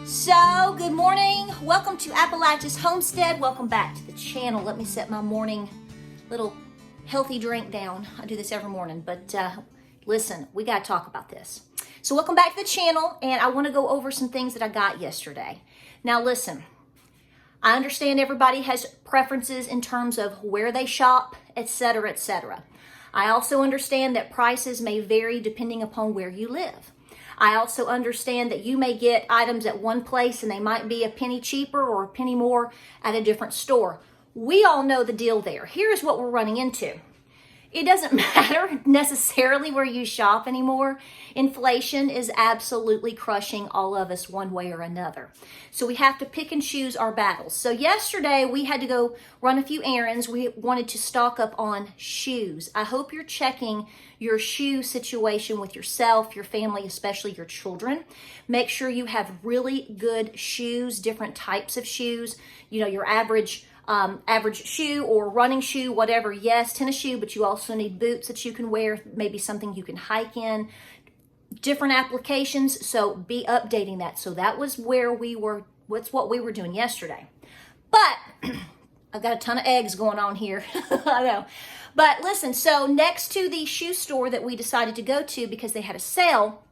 So, good morning. Welcome to Appalachia's Homestead. Welcome back to the channel. Let me set my morning little healthy drink down. I do this every morning, but listen, we got to talk about this. So, welcome back to the channel, and I want to go over some things that I got yesterday. Now, listen, I understand everybody has preferences in terms of where they shop, etc., etc. I also understand that prices may vary depending upon where you live. I also understand that you may get items at one place and they might be a penny cheaper or a penny more at a different store. We all know the deal there. Here's what we're running into. It doesn't matter necessarily where you shop anymore. Inflation is absolutely crushing all of us one way or another. So we have to pick and choose our battles. So yesterday we had to go run a few errands. We wanted to stock up on shoes. I hope you're checking your shoe situation with yourself, your family, especially your children. Make sure you have really good shoes, different types of shoes. You know, your average shoe or running shoe, whatever. Yes, tennis shoe, but you also need boots that you can wear, maybe something you can hike in, different applications. So be updating that. So that was where we were, what's what we were doing yesterday. But I've got a ton of eggs going on here. I know. But listen, so next to the shoe store that we decided to go to because they had a sale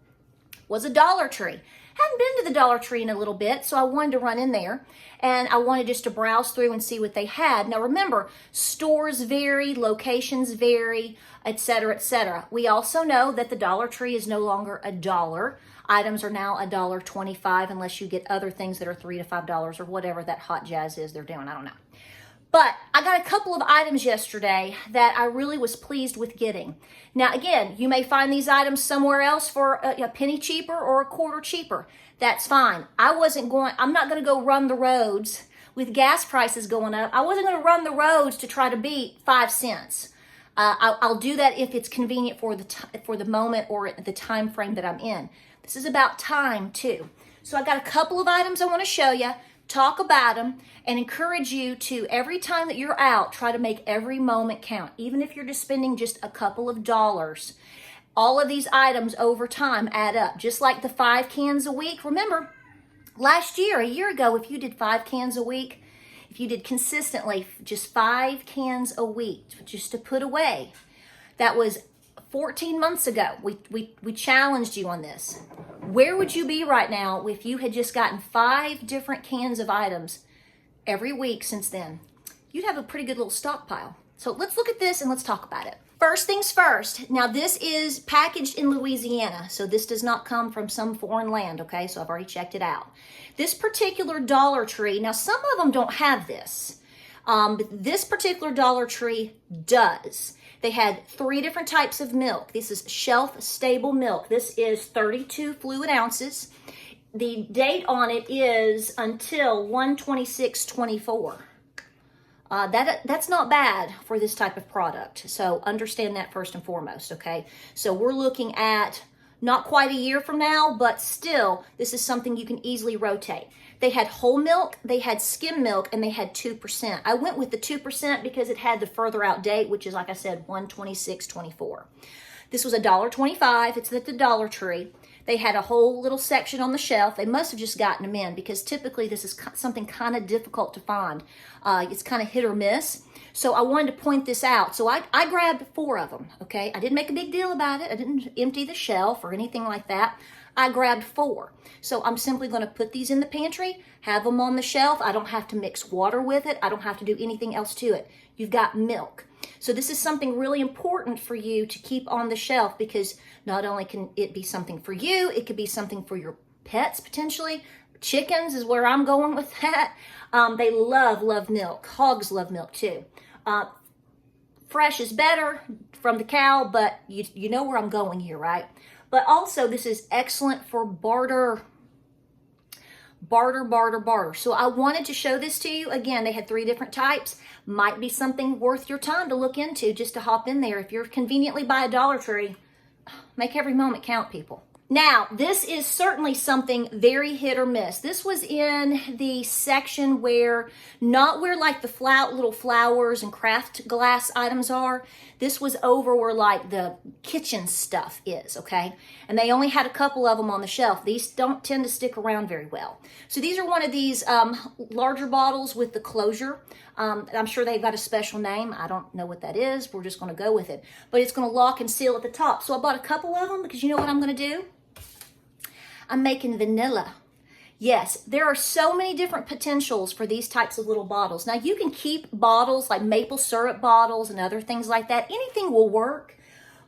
was a Dollar Tree. Hadn't been to the Dollar Tree in a little bit, so I wanted to run in there and I wanted just to browse through and see what they had. Now remember, stores vary, locations vary, etc., etc. We also know that the Dollar Tree is no longer $1. Items are now $1.25 unless you get other things that are $3 to $5 or whatever that hot jazz is they're doing. I don't know. But I got a couple of items yesterday that I really was pleased with getting. Now, again, you may find these items somewhere else for a penny cheaper or a quarter cheaper. That's fine. I'm not going to go run the roads with gas prices going up. I wasn't going to run the roads to try to beat 5 cents. I'll do that if it's convenient for the moment or the time frame that I'm in. This is about time too. So I got a couple of items I want to show you, talk about them, and encourage you to, every time that you're out, try to make every moment count. Even if you're just spending just a couple of dollars. All of these items over time add up. Just like the 5 cans a week. Remember, last year, a year ago, if you did 5 cans a week, if you did consistently just 5 cans a week, just to put away, that was 14 months ago. We challenged you on this. Where would you be right now if you had just gotten 5 different cans of items every week since then? You'd have a pretty good little stockpile. So let's look at this and let's talk about it. First things first. Now this is packaged in Louisiana, so this does not come from some foreign land, okay? So I've already checked it out. This particular Dollar Tree, now some of them don't have this, but this particular Dollar Tree does. They had 3 different types of milk. This is shelf-stable milk. This is 32 fluid ounces. The date on it is until 1/26/24. That's not bad for this type of product. So understand that first and foremost, okay? So we're looking at not quite a year from now, but still, this is something you can easily rotate. They had whole milk, they had skim milk, and they had 2%. I went with the 2% because it had the further out date, which is, like I said, 1/26/24. This was $1.25. It's at the Dollar Tree. They had a whole little section on the shelf. They must have just gotten them in because typically this is something kind of difficult to find. It's kind of hit or miss. So I wanted to point this out. So I grabbed 4 of them, okay? I didn't make a big deal about it. I didn't empty the shelf or anything like that. I grabbed 4. So I'm simply going to put these in the pantry, have them on the shelf. I don't have to mix water with it. I don't have to do anything else to it. You've got milk. So this is something really important for you to keep on the shelf because not only can it be something for you, it could be something for your pets potentially. Chickens is where I'm going with that. They love milk. Hogs love milk too. Fresh is better from the cow, but you know where I'm going here, right? But also this is excellent for barter. So I wanted to show this to you. Again, they had 3 different types. Might be something worth your time to look into, just to hop in there. If you're conveniently by a Dollar Tree, make every moment count, people. Now, this is certainly something very hit or miss. This was in the section where, not where like the little flowers and craft glass items are. This was over where like the kitchen stuff is, okay? And they only had a couple of them on the shelf. These don't tend to stick around very well. So these are one of these larger bottles with the closure. I'm sure they've got a special name. I don't know what that is. We're just going to go with it. But it's going to lock and seal at the top. So I bought a couple of them because you know what I'm going to do? I'm making vanilla. Yes, there are so many different potentials for these types of little bottles. Now, you can keep bottles like maple syrup bottles and other things like that. Anything will work,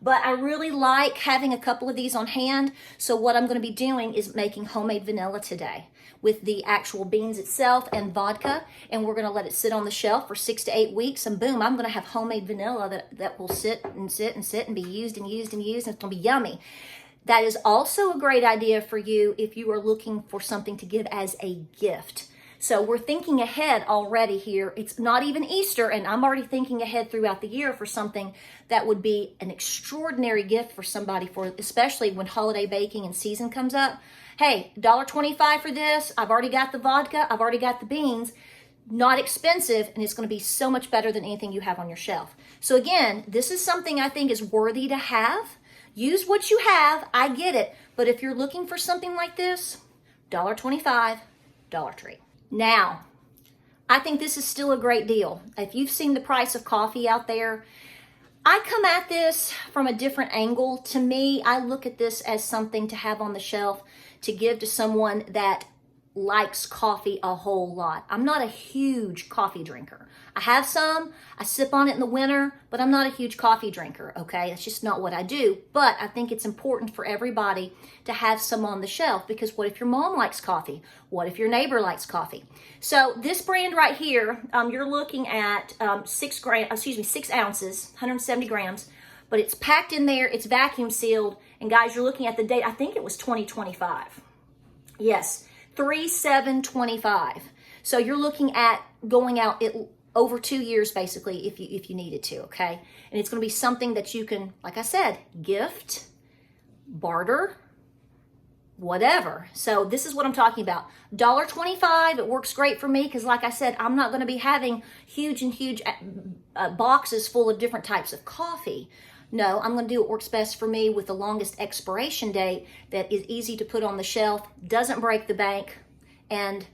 but I really like having a couple of these on hand. So what I'm going to be doing is making homemade vanilla today with the actual beans itself and vodka, and we're going to let it sit on the shelf for 6 to 8 weeks, and boom, I'm going to have homemade vanilla that will sit and sit and sit and be used and used and used, and it's going to be yummy. That is also a great idea for you if you are looking for something to give as a gift. So we're thinking ahead already here. It's not even Easter, and I'm already thinking ahead throughout the year for something that would be an extraordinary gift for somebody, for especially when holiday baking and season comes up. Hey, $1.25 for this. I've already got the vodka. I've already got the beans. Not expensive, and it's going to be so much better than anything you have on your shelf. So again, this is something I think is worthy to have. Use what you have, I get it. But if you're looking for something like this, $1.25, Dollar Tree. Now, I think this is still a great deal. If you've seen the price of coffee out there, I come at this from a different angle. To me, I look at this as something to have on the shelf to give to someone that likes coffee a whole lot. I'm not a huge coffee drinker. I have some, I sip on it in the winter, but I'm not a huge coffee drinker, okay? That's just not what I do. But I think it's important for everybody to have some on the shelf, because what if your mom likes coffee? What if your neighbor likes coffee? So this brand right here, you're looking at 6 ounces, 170 grams, but it's packed in there, it's vacuum sealed, and guys, you're looking at the date, I think it was 2025. Yes, 3/7/25. So you're looking at going out over 2 years basically if you needed to, okay? And it's going to be something that you can, like I said, gift, barter, whatever. So this is what I'm talking about. $1.25, it works great for me because like I said, I'm not going to be having huge boxes full of different types of coffee. No, I'm going to do what works best for me with the longest expiration date that is easy to put on the shelf, doesn't break the bank, and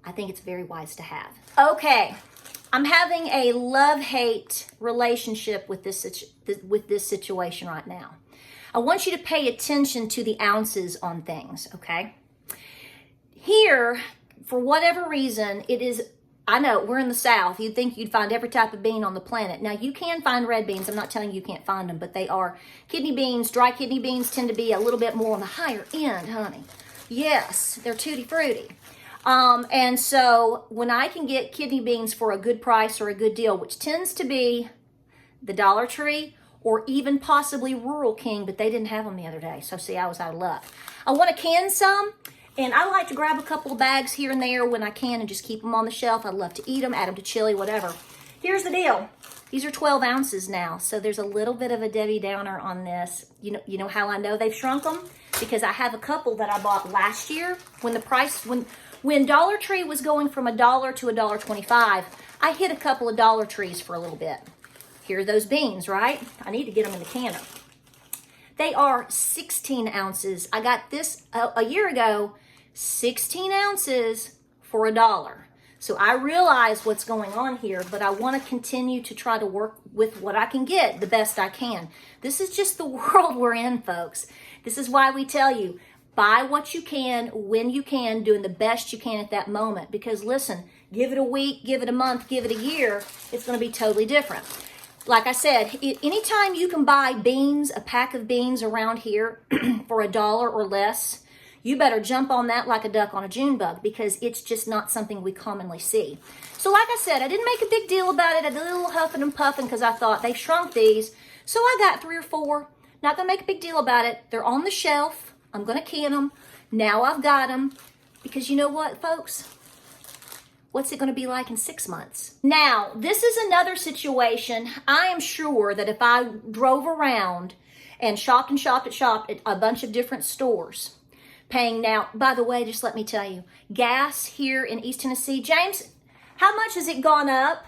I think it's very wise to have. Okay, I'm having a love-hate relationship with this situation right now. I want you to pay attention to the ounces on things, okay? Here, for whatever reason, it is, I know, we're in the South. You'd think you'd find every type of bean on the planet. Now, you can find red beans. I'm not telling you can't find them, but they are kidney beans. Dry kidney beans tend to be a little bit more on the higher end, honey. Yes, they're tutti frutti. And so when I can get kidney beans for a good price or a good deal, which tends to be the Dollar Tree or even possibly Rural King, but they didn't have them the other day. So see, I was out of luck. I want to can some, and I like to grab a couple of bags here and there when I can and just keep them on the shelf. I love to eat them, add them to chili, whatever. Here's the deal. These are 12 ounces now, so there's a little bit of a Debbie Downer on this. You know how I know they've shrunk them? Because I have a couple that I bought last year when Dollar Tree was going from $1 to $1.25. I hit a couple of Dollar Trees for a little bit. Here are those beans, right? I need to get them in the canner. They are 16 ounces. I got this a year ago, 16 ounces for $1. So I realize what's going on here, but I want to continue to try to work with what I can get the best I can. This is just the world we're in, folks. This is why we tell you, buy what you can, when you can, doing the best you can at that moment. Because listen, give it a week, give it a month, give it a year, it's going to be totally different. Like I said, anytime you can buy beans, a pack of beans around here for $1 or less, you better jump on that like a duck on a June bug, because it's just not something we commonly see. So like I said, I didn't make a big deal about it. I did a little huffing and puffing because I thought they shrunk these. So I got 3 or 4. Not going to make a big deal about it. They're on the shelf. I'm going to can them. Now I've got them. Because you know what, folks? What's it going to be like in 6 months? Now, this is another situation. I am sure that if I drove around and shopped and shopped and shopped at a bunch of different stores. Paying now, by the way, just let me tell you, gas here in East Tennessee, James, how much has it gone up?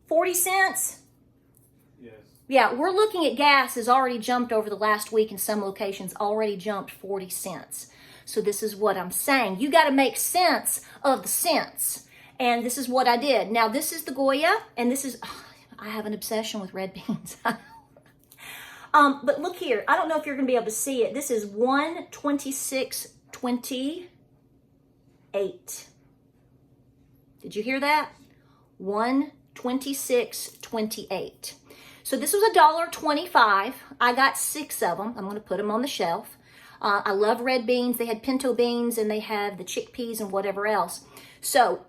40 cents? Yes. Yeah, we're looking at gas has already jumped over the last week in some locations, already jumped 40 cents. So this is what I'm saying. You got to make sense of the cents. And this is what I did. Now, this is the Goya, and this is, I have an obsession with red beans. But look here. I don't know if you're going to be able to see it. This is 126.28. Did you hear that? 126.28. So this was $1.25. I got 6 of them. I'm going to put them on the shelf. I love red beans. They had pinto beans and they have the chickpeas and whatever else. So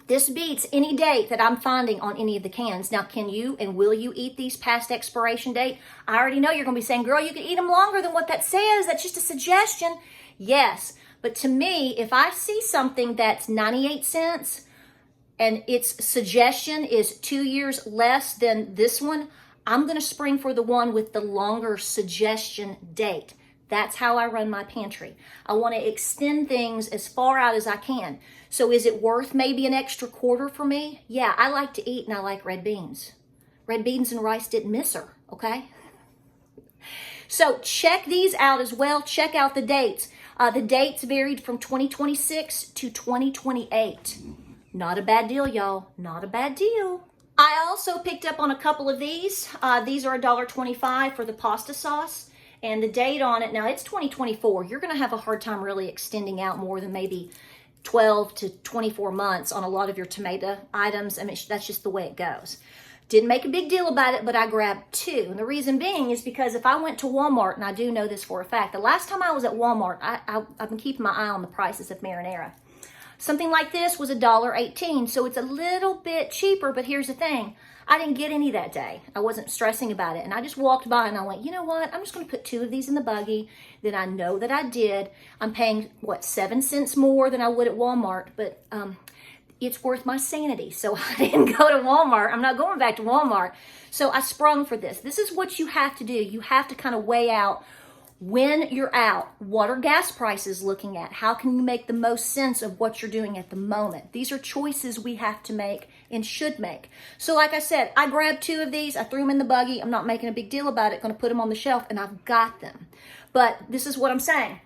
this beats any date that I'm finding on any of the cans. Now, can you and will you eat these past expiration date? I already know you're going to be saying, girl, you can eat them longer than what that says. That's just a suggestion. Yes, but to me, if I see something that's 98 cents and its suggestion is 2 years less than this one, I'm going to spring for the one with the longer suggestion date. That's how I run my pantry. I want to extend things as far out as I can. So is it worth maybe an extra quarter for me? Yeah, I like to eat and I like red beans. Red beans and rice didn't miss her, okay? So check these out as well. Check out the dates. The dates varied from 2026 to 2028. Not a bad deal, y'all. Not a bad deal. I also picked up on a couple of these. These are $1.25 for the pasta sauce. And the date on it, now it's 2024. You're going to have a hard time really extending out more than maybe 12 to 24 months on a lot of your tomato items. I mean, that's just the way it goes. Didn't make a big deal about it, but I grabbed 2. And the reason being is because if I went to Walmart, and I do know this for a fact, the last time I was at Walmart, I've been keeping my eye on the prices of marinara. Something like this was $1.18, so it's a little bit cheaper, but here's the thing. I didn't get any that day. I wasn't stressing about it, and I just walked by and I went, you know what? I'm just going to put 2 of these in the buggy. Then I know that I did. I'm paying, 7 cents more than I would at Walmart, but it's worth my sanity. So I didn't go to Walmart. I'm not going back to Walmart. So I sprung for this. This is what you have to do. You have to kind of weigh out when you're out, what are gas prices looking at? How can you make the most sense of what you're doing at the moment? These are choices we have to make and should make. So like I said, I grabbed 2 of these. I threw them in the buggy. I'm not making a big deal about it. Going to put them on the shelf, and I've got them. But this is what I'm saying.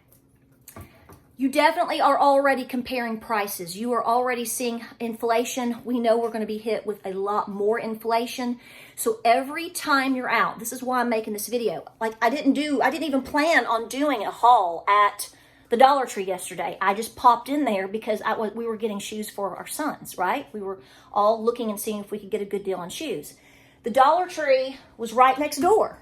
You definitely are already comparing prices. You are already seeing inflation. We know we're going to be hit with a lot more inflation. So every time you're out, this is why I'm making this video. Like I didn't even plan on doing a haul at the Dollar Tree yesterday. I just popped in there because we were getting shoes for our sons, right? We were all looking and seeing if we could get a good deal on shoes. The Dollar Tree was right next door.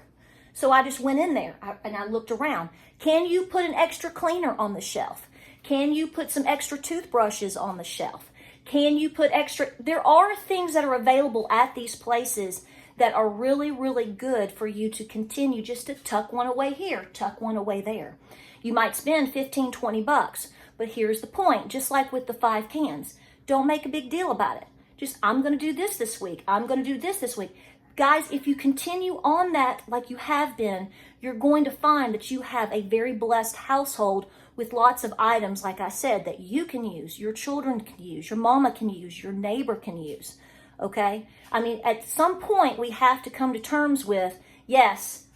So I just went in there and I looked around. Can you put an extra cleaner on the shelf? Can you put some extra toothbrushes on the shelf? Can you put extra? There are things that are available at these places that are really, really good for you to continue just to tuck one away here, tuck one away there. You might spend 15, 20 bucks, but here's the point. Just like with the 5 cans, don't make a big deal about it. Just, I'm going to do this week. I'm going to do this week. Guys, if you continue on that like you have been, you're going to find that you have a very blessed household with lots of items, like I said, that you can use, your children can use, your mama can use, your neighbor can use, okay? I mean, at some point, we have to come to terms with, yes,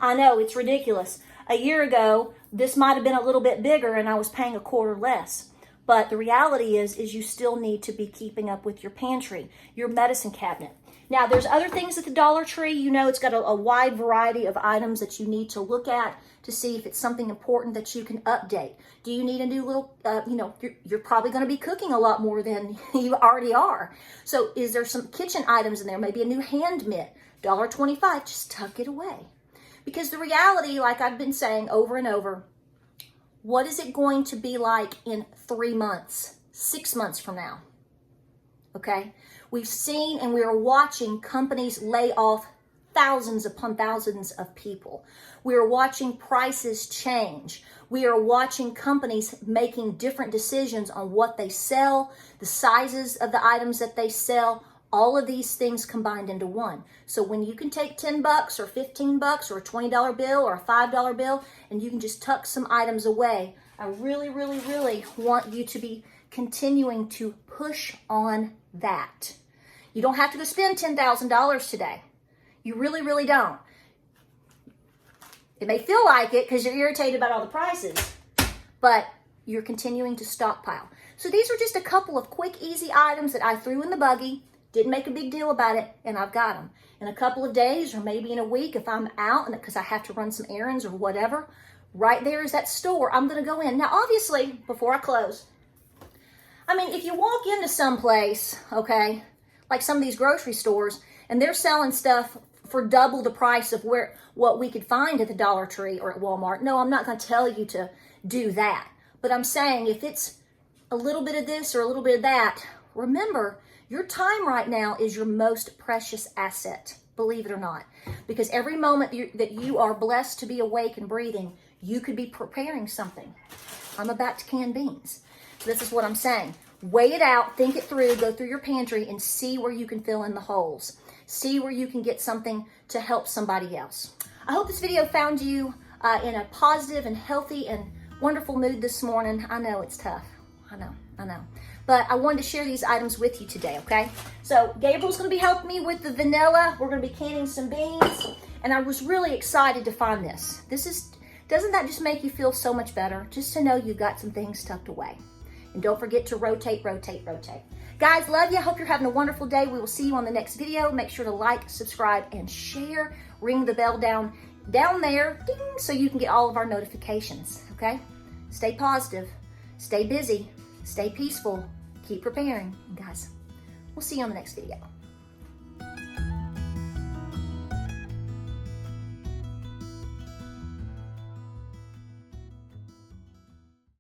I know, it's ridiculous. A year ago, this might have been a little bit bigger and I was paying a quarter less. But the reality is you still need to be keeping up with your pantry, your medicine cabinet. Now, there's other things at the Dollar Tree. You know, it's got a wide variety of items that you need to look at to see if it's something important that you can update. Do you need a new little, you're probably going to be cooking a lot more than you already are. So is there some kitchen items in there? Maybe a new hand mitt, $1.25, just tuck it away. Because the reality, like I've been saying over and over, what is it going to be like in 3 months, 6 months from now? Okay? We've seen and we are watching companies lay off thousands upon thousands of people. We are watching prices change. We are watching companies making different decisions on what they sell, the sizes of the items that they sell. all of these things combined into one. So when you can take 10 bucks or 15 bucks or a $20 bill or a $5 bill, and you can just tuck some items away, I really, really, really want you to be continuing to push on that. You don't have to go spend $10,000 today. You really, really don't. It may feel like it because you're irritated about all the prices, but you're continuing to stockpile. So these are just a couple of quick, easy items that I threw in the buggy, didn't make a big deal about it, and I've got them. In a couple of days or maybe in a week, if I'm out and because I have to run some errands or whatever, right there is that store. I'm going to go in. Now, obviously, before I close, I mean, if you walk into some place, okay, like some of these grocery stores, and they're selling stuff for double the price of what we could find at the Dollar Tree or at Walmart, no, I'm not going to tell you to do that. But I'm saying if it's a little bit of this or a little bit of that, remember, your time right now is your most precious asset, believe it or not. Because every moment that you are blessed to be awake and breathing, you could be preparing something. I'm about to can beans. This is what I'm saying. Weigh it out, think it through, go through your pantry and see where you can fill in the holes. See where you can get something to help somebody else. I hope this video found you in a positive and healthy and wonderful mood this morning. I know it's tough. I know. But I wanted to share these items with you today, okay? So Gabriel's going to be helping me with the vanilla. We're going to be canning some beans. And I was really excited to find this. Doesn't that just make you feel so much better? Just to know you've got some things tucked away. And don't forget to rotate, rotate, rotate. Guys, love you. Hope you're having a wonderful day. We will see you on the next video. Make sure to like, subscribe, and share. Ring the bell down there, ding, so you can get all of our notifications, okay? Stay positive. Stay busy. Stay peaceful. Keep preparing. And guys, we'll see you on the next video.